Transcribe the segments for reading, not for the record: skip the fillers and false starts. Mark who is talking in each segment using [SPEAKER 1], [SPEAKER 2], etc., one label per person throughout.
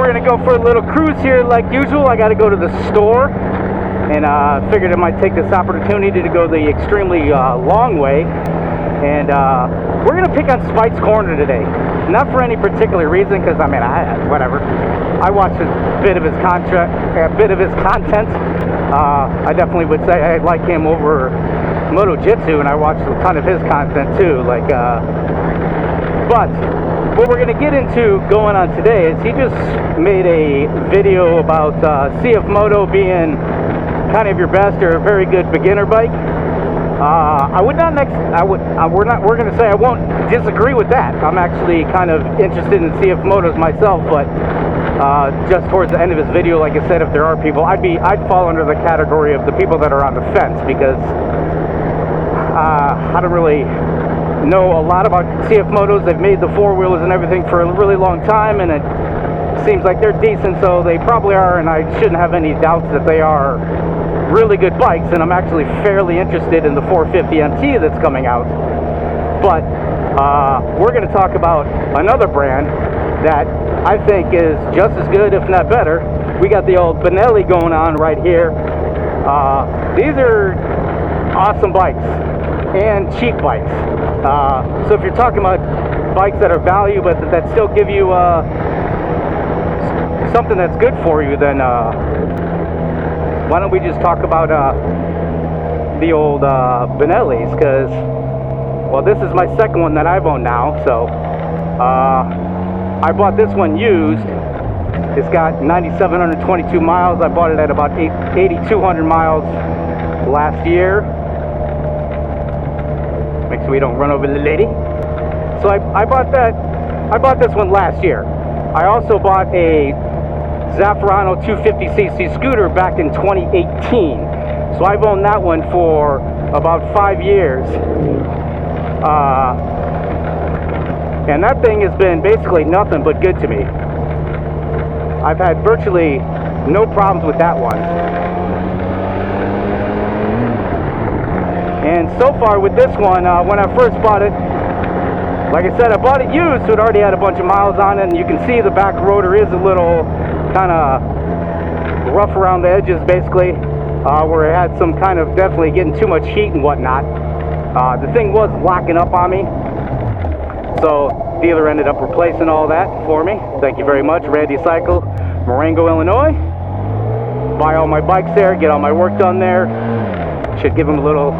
[SPEAKER 1] we're gonna go for a little cruise here like usual. I gotta go to the store, and figured I might take this opportunity to go the extremely long way. And we're gonna pick on Spike's Corner today. Not for any particular reason, because I mean, whatever. I watched a bit of his content. I definitely would say I like him over Moto Jitsu, and I watched a ton of his content too. But what we're gonna get into going on today is he just made a video about CF Moto being kind of your best or a very good beginner bike. We're gonna say I won't disagree with that. I'm actually kind of interested in CF Motos myself, but just towards the end of his video, like I said, if there are people, I'd fall under the category of the people that are on the fence, because I don't really know a lot about CF Motos. They've made the four-wheelers and everything for a really long time, and it seems like they're decent, so they probably are, and I shouldn't have any doubts that they are really good bikes. And I'm actually fairly interested in the 450 MT that's coming out. But we're going to talk about another brand that I think is just as good, if not better. We got the old Benelli going on right here. These are awesome bikes and cheap bikes. So if you're talking about bikes that are value but that still give you something that's good for you, then why don't we just talk about the old Benellis? Because, well, this is my second one that I've owned now. So I bought this one used. It's got 9,722 miles. I bought it at about 8,200 miles last year. Make sure we don't run over the lady. So I bought that. I bought this one last year. I also bought a Zaffarano 250cc scooter back in 2018. So I've owned that one for about 5 years. And that thing has been basically nothing but good to me. I've had virtually no problems with that one. And so far with this one, when I first bought it, like I said, I bought it used, so it already had a bunch of miles on it, and you can see the back rotor is a little kind of rough around the edges, basically, where it had some kind of definitely getting too much heat and whatnot. The thing was locking up on me, so dealer ended up replacing all that for me. Thank you very much, Randy Cycle, Marengo, Illinois. Buy all my bikes there, get all my work done there. Should give them a little,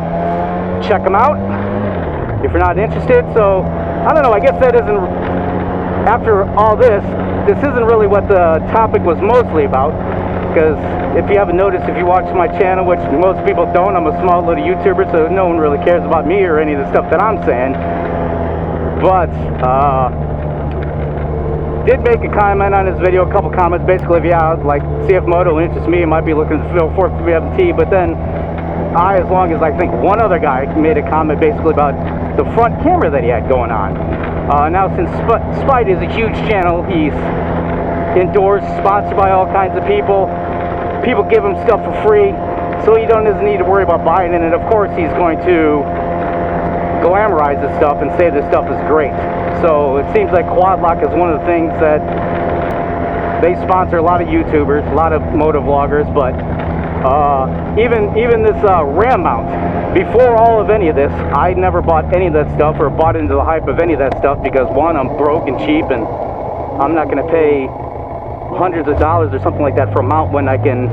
[SPEAKER 1] check them out if you're not interested. So I don't know, I guess that isn't, after all this isn't really what the topic was mostly about, because if you haven't noticed, if you watch my channel, which most people don't, I'm a small little YouTuber, so no one really cares about me or any of the stuff that I'm saying. But did make a comment on this video, a couple comments, basically, if you like CF Moto interests me, it might be looking to fill 450MT, but then as long as I think one other guy made a comment basically about the front camera that he had going on. Now, since Spite is a huge channel, he's endorsed, sponsored by all kinds of people. People give him stuff for free, so he doesn't need to worry about buying it. And of course, he's going to glamorize this stuff and say this stuff is great. So it seems like Quad Lock is one of the things that they sponsor a lot of YouTubers, a lot of moto vloggers, but even this RAM mount, before all of any of this, I never bought any of that stuff or bought into the hype of any of that stuff, because one, I'm broke and cheap, and I'm not going to pay hundreds of dollars or something like that for a mount when I can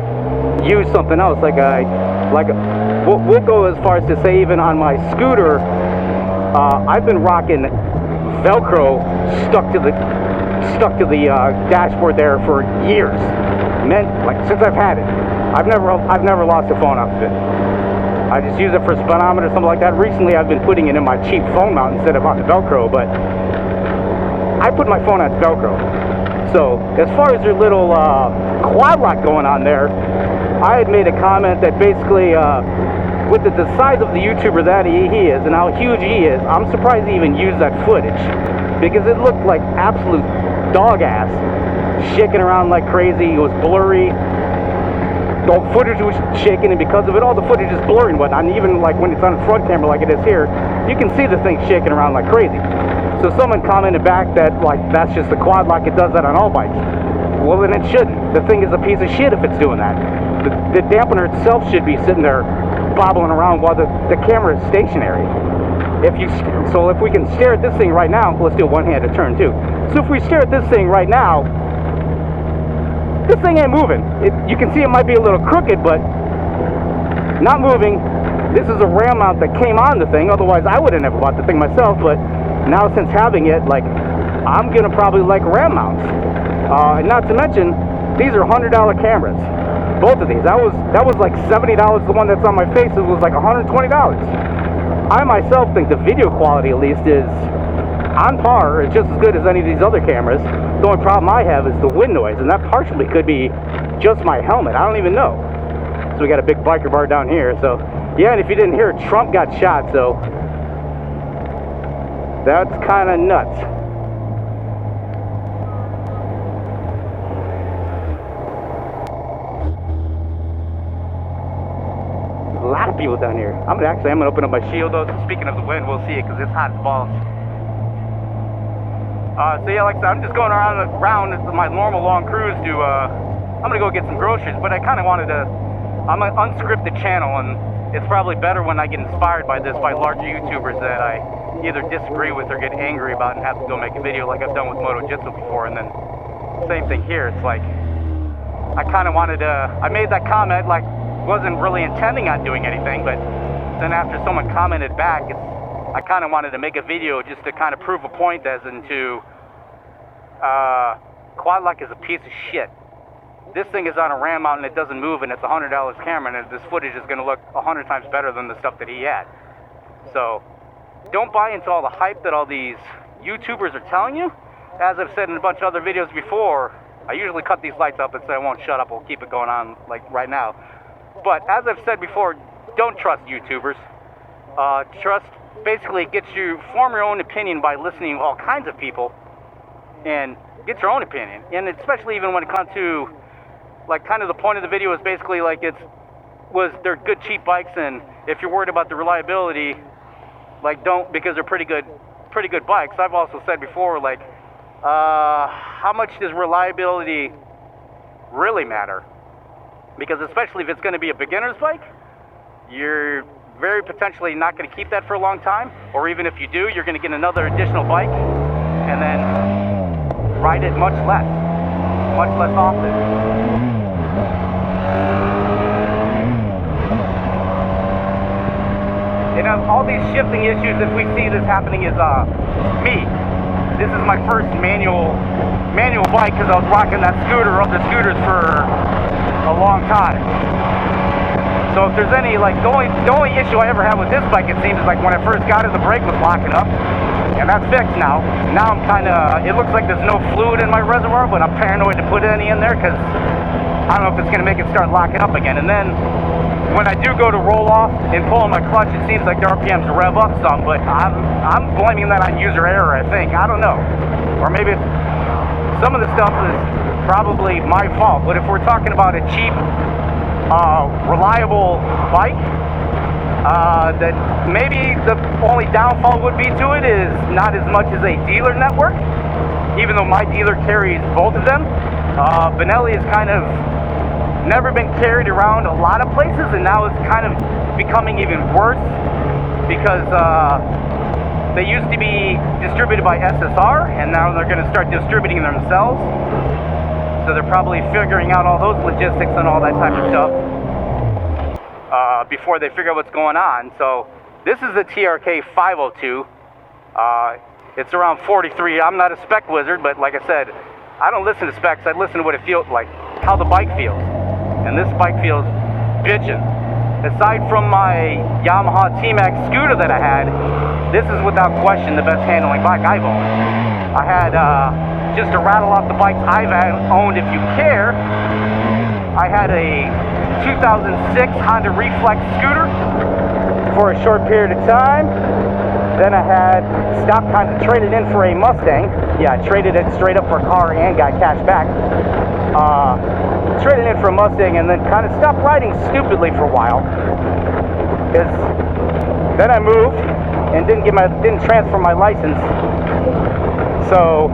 [SPEAKER 1] use something else. We'll go as far as to say, even on my scooter, I've been rocking Velcro stuck to the dashboard there for years. Since I've had it, I've never lost a phone off of it. I just use it for speedometer or something like that. Recently, I've been putting it in my cheap phone mount instead of on the Velcro, but I put my phone on Velcro. So as far as your little quad lock going on there, I had made a comment that basically, with the size of the YouTuber that he is and how huge he is, I'm surprised he even used that footage, because it looked like absolute dog ass, shaking around like crazy. It was blurry. The footage was shaking, and because of it, all the footage is blurry and whatnot. And even like when it's on the front camera like it is here, you can see the thing shaking around like crazy. So someone commented back that that's just the quad lock, it does that on all bikes. Well, then it shouldn't. The thing is a piece of shit if it's doing that. The dampener itself should be sitting there bobbling around while the camera is stationary. So if we can stare at this thing right now, let's do a one-handed turn too. So if we stare at this thing right now, this thing ain't moving. You can see it might be a little crooked, but not moving. This is a ram mount that came on the thing. Otherwise, I would have never bought the thing myself. But now, since having it, like, I'm gonna probably like ram mounts. And not to mention, these are $100 cameras. Both of these. That was like $70. The one that's on my face, it was like $120. I myself think the video quality, at least, is on par. It's just as good as any of these other cameras. The only problem I have is the wind noise, and that partially could be just my helmet. I don't even know. So we got a big biker bar down here. So yeah, and if you didn't hear, Trump got shot. So that's kind of nuts. A lot of people down here. I'm gonna open up my shield though. Speaking of the wind, we'll see it because it's hot as balls. So yeah, like I said, I'm just going around my normal long cruise to, I'm gonna go get some groceries, but I kind of wanted to, I'm an unscripted channel, and it's probably better when I get inspired by this, by larger YouTubers that I either disagree with or get angry about and have to go make a video like I've done with Moto before. And then same thing here. It's like, I kind of wanted to, I made that comment, like, wasn't really intending on doing anything, but then after someone commented back, I kind of wanted to make a video just to kind of prove a point, as into Quad-Lock is a piece of shit. This thing is on a ram mount and it doesn't move, and it's a $100 camera, and this footage is going to look 100 times better than the stuff that he had. So don't buy into all the hype that all these YouTubers are telling you. As I've said in a bunch of other videos before, I usually cut these lights up and say I won't shut up, we'll keep it going on like right now. But as I've said before, don't trust YouTubers. Trust basically gets you, form your own opinion by listening to all kinds of people and get your own opinion. And especially even when it comes to, like, kind of the point of the video is basically like they're good cheap bikes, and if you're worried about the reliability, like, don't, because they're pretty good bikes. I've also said before, like, how much does reliability really matter? Because especially if it's going to be a beginner's bike, you're very potentially not going to keep that for a long time, or even if you do, you're going to get another additional bike and then ride it much less often. And all these shifting issues, if we see this happening, is me. This is my first manual bike, because I was rocking the scooters for a long time. So if there's any, like, the only issue I ever had with this bike, it seems, is like when I first got it, the brake was locking up, and that's fixed now. Now I'm kind of, it looks like there's no fluid in my reservoir, but I'm paranoid to put any in there because I don't know if it's going to make it start locking up again. And then when I do go to roll off and pull on my clutch, it seems like the RPMs rev up some, but I'm blaming that on user error, I think. I don't know. Or maybe some of the stuff is probably my fault, but if we're talking about a cheap, reliable bike, that maybe the only downfall would be to it is not as much as a dealer network, even though my dealer carries both of them. Benelli has kind of never been carried around a lot of places, and now it's kind of becoming even worse because they used to be distributed by SSR, and now they're going to start distributing themselves. So they're probably figuring out all those logistics and all that type of stuff before they figure out what's going on. So this is the TRK 502. It's around 43. I'm not a spec wizard, but like I said, I don't listen to specs. I listen to what it feels like, how the bike feels. And this bike feels bitchin'. Aside from my Yamaha T-Max scooter that I had, this is without question the best handling bike I've owned. I had, just to rattle off the bikes I've owned, if you care, I had a 2006 Honda Reflex scooter for a short period of time. Then I had traded in for a Mustang. Yeah, I traded it straight up for a car and got cash back. Traded in for a Mustang, and then kind of stopped riding stupidly for a while. Then I moved and didn't transfer my license. So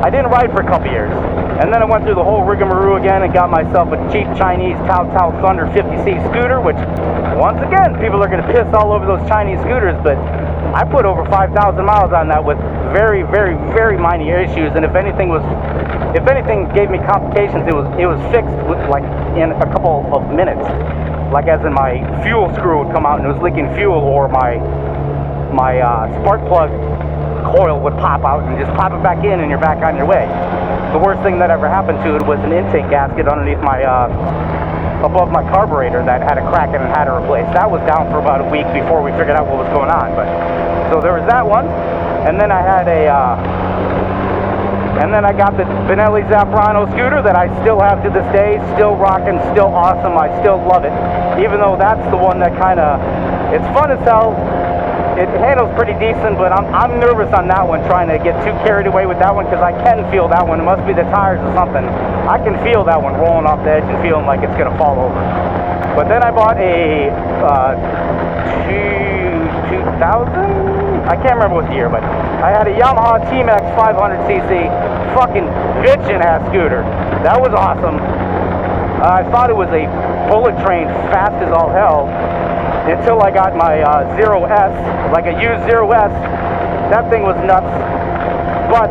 [SPEAKER 1] I didn't ride for a couple years. And then I went through the whole rigmarole again and got myself a cheap Chinese Tao Thunder 50C scooter, which, once again, people are going to piss all over those Chinese scooters, but I put over 5,000 miles on that with very, very, very minor issues, and if anything gave me complications, it was fixed with, like, in a couple of minutes. Like, as in my fuel screw would come out and it was leaking fuel, or my spark plug coil would pop out and just pop it back in and you're back on your way. The worst thing that ever happened to it was an intake gasket underneath my above my carburetor that had a crack in and had to replace. That was down for about a week before we figured out what was going on. But so there was that one, and then I had and then I got the Benelli Zafrano scooter that I still have to this day, still rocking, still awesome. I still love it, even though that's the one that kind of, it's fun as hell. It handles pretty decent, but I'm nervous on that one, trying to get too carried away with that one, because I can feel that one. It must be the tires or something. I can feel that one rolling off the edge and feeling like it's going to fall over. But then I bought a 2000? I can't remember what the year, but I had a Yamaha T-Max 500cc fucking bitchin' ass scooter. That was awesome. I thought it was a bullet train fast as all hell, until I got my Zero S, like a used Zero S. That thing was nuts, but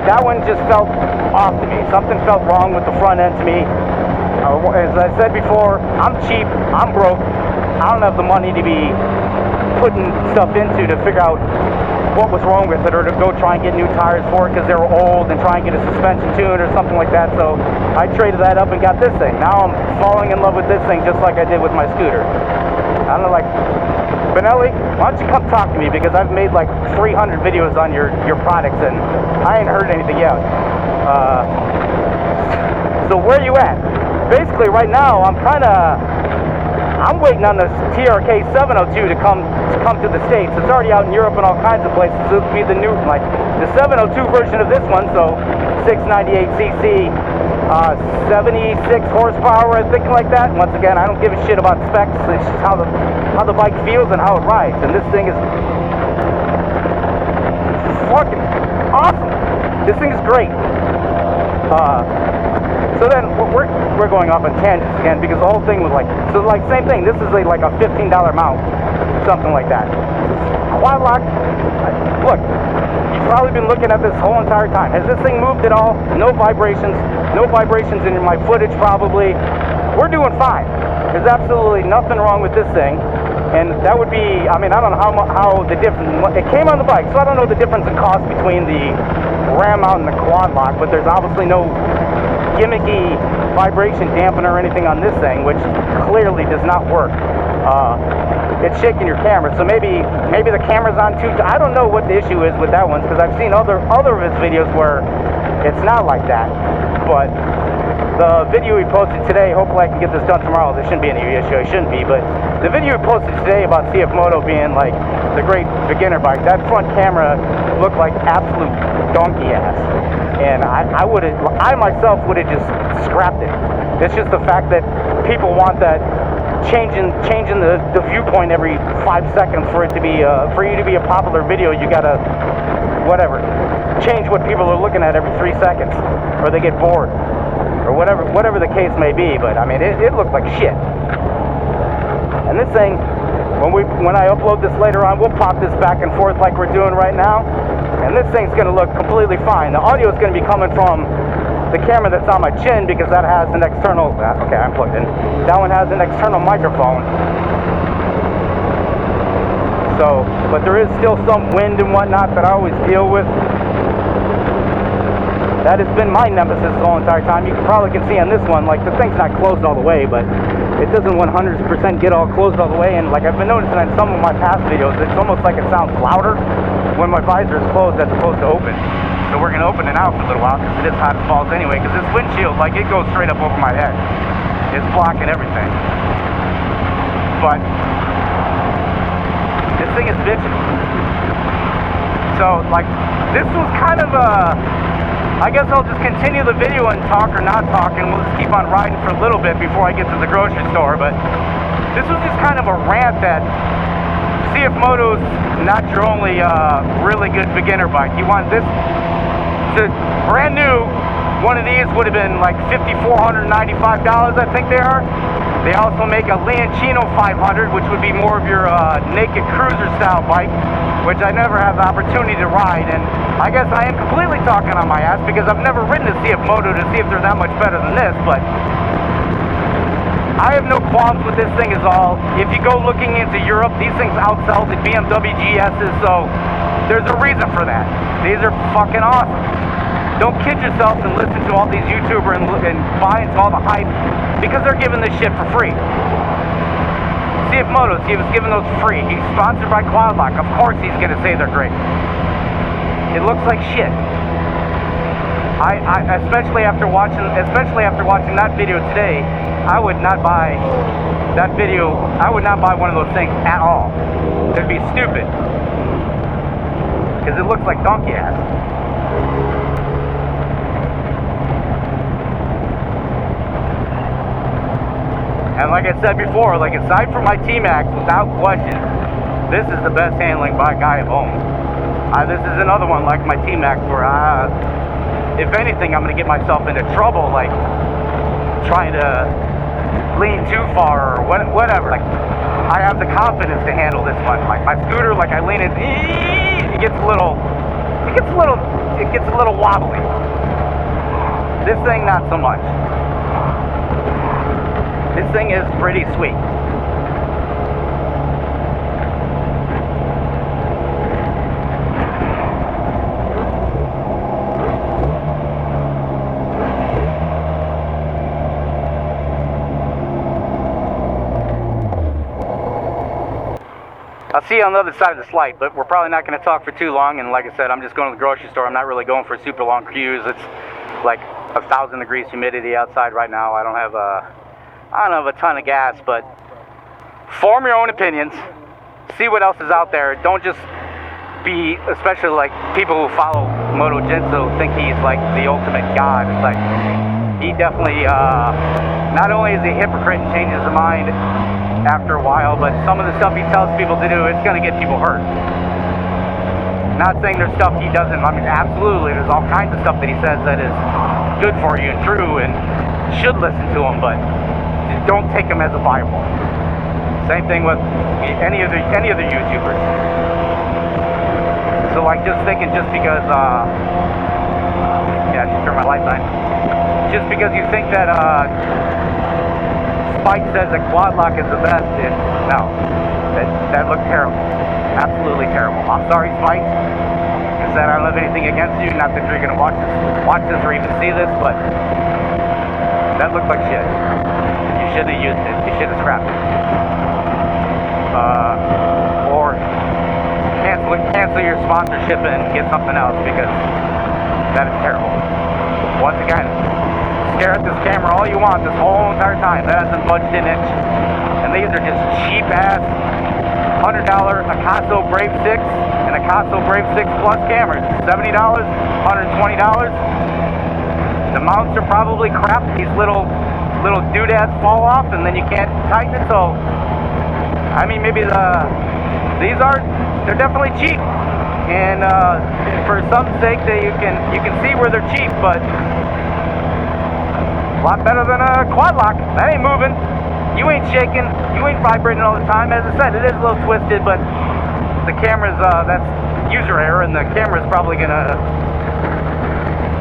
[SPEAKER 1] that one just felt off to me. Something felt wrong with the front end to me. As I said before, I'm cheap, I'm broke, I don't have the money to be putting stuff into to figure out what was wrong with it, or to go try and get new tires for it because they were old, and try and get a suspension tune or something like that. So I traded that up and got this thing. Now I'm falling in love with this thing just like I did with my scooter. I don't know, like, Benelli, why don't you come talk to me, because I've made like 300 videos on your products and I ain't heard anything yet. So where are you at? Basically right now I'm waiting on the TRK 702 to come to the States. It's already out in Europe and all kinds of places. So it'll be the new, like, the 702 version of this one, so 698cc, 76 horsepower, I think, like that. Once again, I don't give a shit about specs. It's just how the bike feels and how it rides. And this thing is fucking awesome. This thing is great. So then we're going off on tangents again, because the whole thing was like, so like same thing. This is like a $15 mount, something like that. Quad lock. Look, you've probably been looking at this whole entire time. Has this thing moved at all? No vibrations. No vibrations in my footage probably. We're doing fine. There's absolutely nothing wrong with this thing. And that would be, I mean, I don't know how the difference, it came on the bike, so I don't know the difference in cost between the ram mount and the quad lock, but there's obviously no gimmicky vibration dampener or anything on this thing, which clearly does not work. It's shaking your camera, so maybe the camera's on too. I don't know what the issue is with that one, because I've seen other of his videos where it's not like that. But the video he posted today, hopefully I can get this done tomorrow. There shouldn't be any issue. It shouldn't be, but the video he posted today about CF Moto being like the great beginner bike, that front camera looked like absolute donkey ass. And I myself would have just scrapped it. It's just the fact that people want that changing the viewpoint every 5 seconds for it to be for you to be a popular video. You gotta change what people are looking at every 3 seconds, or they get bored, or whatever the case may be. But I mean, it looked like shit. And this thing, when I upload this later on, we'll pop this back and forth like we're doing right now. And this thing's going to look completely fine. The audio is going to be coming from the camera that's on my chin, because that has an external, okay, I'm plugged in. That one has an external microphone. So, but there is still some wind and whatnot that I always deal with. That has been my nemesis the whole entire time. You probably can see on this one, like, the thing's not closed all the way, but it doesn't 100% get all closed all the way. And like I've been noticing on some of my past videos, it's almost like it sounds louder when my visor is closed as opposed to open. So we're going to open it out for a little while, because it is hot as balls anyway, because this windshield, like, it goes straight up over my head. It's blocking everything. But this thing is bitching. So, like, this was kind of a, I guess I'll just continue the video and talk or not talk, and we'll just keep on riding for a little bit before I get to the grocery store. But this was just kind of a rant that CF Moto's not your only really good beginner bike. You want this So brand new, one of these would have been like $5,495, I think they are. They also make a Leoncino 500, which would be more of your naked cruiser style bike, which I never have the opportunity to ride. And I guess I am completely talking on my ass because I've never ridden a CF Moto to see if they're that much better than this, but I have no qualms with this thing at all. If you go looking into Europe, these things outsell the BMW GS's, so there's a reason for that. These are fucking awesome. Don't kid yourself and listen to all these YouTubers and buy into all the hype because they're giving this shit for free. CF Moto, he was giving those free. He's sponsored by Quadlock. Of course he's gonna say they're great. It looks like shit. I especially after watching that video today, I would not buy that video. I would not buy one of those things at all. It'd be stupid because it looks like donkey ass. And like I said before, like aside from my T-Max, without question, this is the best handling bike I have owned. This is another one like my T-Max where if anything, I'm going to get myself into trouble, like trying to lean too far or whatever. Like I have the confidence to handle this one. Like my scooter, like I lean it gets a little wobbly. This thing, not so much. This thing is pretty sweet. I'll see you on the other side of this light, but we're probably not going to talk for too long. And like I said, I'm just going to the grocery store. I'm not really going for super long queues. It's like 1,000 degrees humidity outside right now. I don't have a ton of gas, but form your own opinions. See what else is out there. Don't just be, especially like people who follow Moto Genso, think he's like the ultimate god. It's like he definitely not only is he a hypocrite and changes his mind after a while, but some of the stuff he tells people to do, it's going to get people hurt. Not saying there's stuff he doesn't. I mean, absolutely, there's all kinds of stuff that he says that is good for you and true and should listen to him, but don't take him as a Bible. Same thing with any of the YouTubers. So like just thinking just because yeah, I should turn my lights on. Just because you think that Spike says that Quadlock is the best, no. That looks terrible. Absolutely terrible. I'm sorry, Spike. I said I don't have anything against you, not that you're gonna watch this or even see this, but that looks like shit. You should have used it. You should have scrapped it. Or cancel your sponsorship and get something else because that is terrible. Once again, stare at this camera all you want this whole entire time. That hasn't budged an inch. And these are just cheap ass $100 Akaso Brave 6 and Akaso Brave 6 Plus cameras. $70, $120. The mounts are probably crap. These little doodads fall off and then you can't tighten it. So I mean, maybe they're definitely cheap, and for some sake you can see where they're cheap, but a lot better than a Quadlock. That ain't moving. You ain't shaking. You ain't vibrating all the time. As I said, it is a little twisted, but the camera's that's user error, and the camera's probably gonna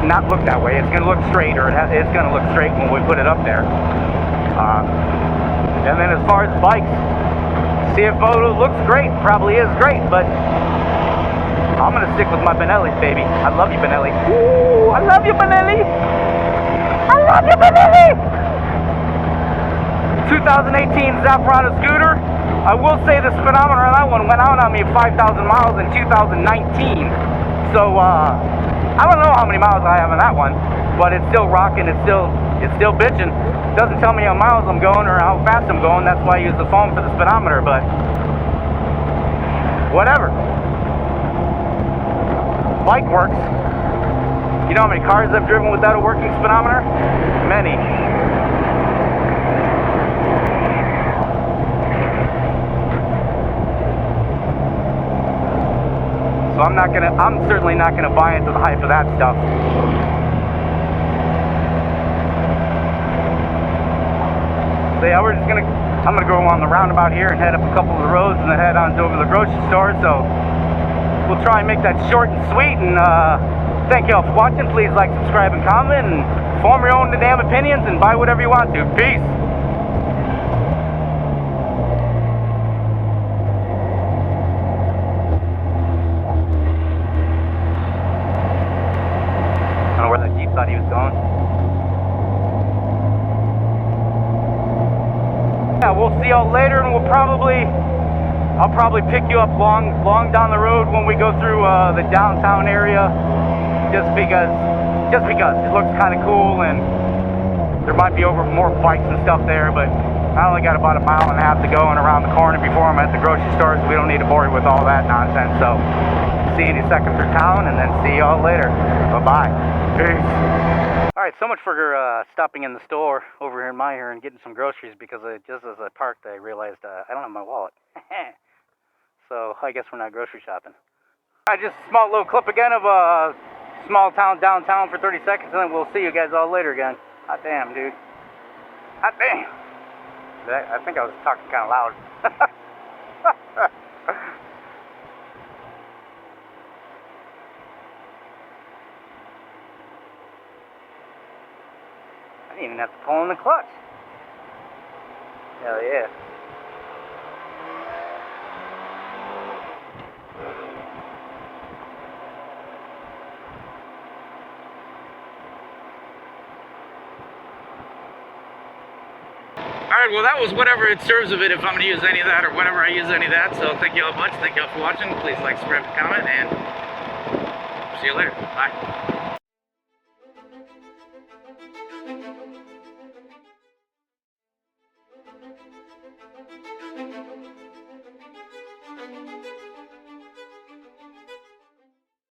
[SPEAKER 1] not look that way. It's gonna look straight, or it's gonna look straight when we put it up there. And then as far as bikes, CF Moto looks great, probably is great, but I'm going to stick with my Benellis, baby. I love you, Benelli. Ooh, I love you, Benelli. I love you, Benelli. 2018 Zafrano scooter. I will say the speedometer on that one went out on me 5,000 miles in 2019. So, I don't know how many miles I have on that one, but it's still rocking, it's still bitching. It doesn't tell me how miles I'm going or how fast I'm going. That's why I use the phone for the speedometer, but whatever. Bike works. You know how many cars I've driven without a working speedometer? Many. So I'm certainly not gonna buy into the hype of that stuff. So yeah, I'm gonna go on the roundabout here and head up a couple of the roads and then head on over to the grocery store. So we'll try and make that short and sweet. And thank you all for watching. Please like, subscribe, and comment, and form your own damn opinions and buy whatever you want to. Peace. I don't know where that Jeep thought he was going. Yeah, we'll see y'all later, and I'll probably pick you up long down the road when we go through the downtown area, just because it looks kind of cool, and there might be more bikes and stuff there. But I only got about a mile and a half to go and around the corner before I'm at the grocery store, so we don't need to bore you with all that nonsense. So see you in a second through town, and then see y'all later. Bye-bye. Peace. Alright, so much for stopping in the store over here in my area and getting some groceries, because just as I parked I realized I don't have my wallet. So I guess we're not grocery shopping. Alright, just a small little clip again of a small town downtown for 30 seconds, and then we'll see you guys all later again. Hot damn, dude. Hot damn. I think I was talking kind of loud. I didn't even have to pull in the clutch. Hell yeah. Alright, well that was whatever it serves of it, if I'm going to use any of that or whenever I use any of that. So thank you all much. Thank you all for watching. Please like, subscribe, comment, and see you later. Bye.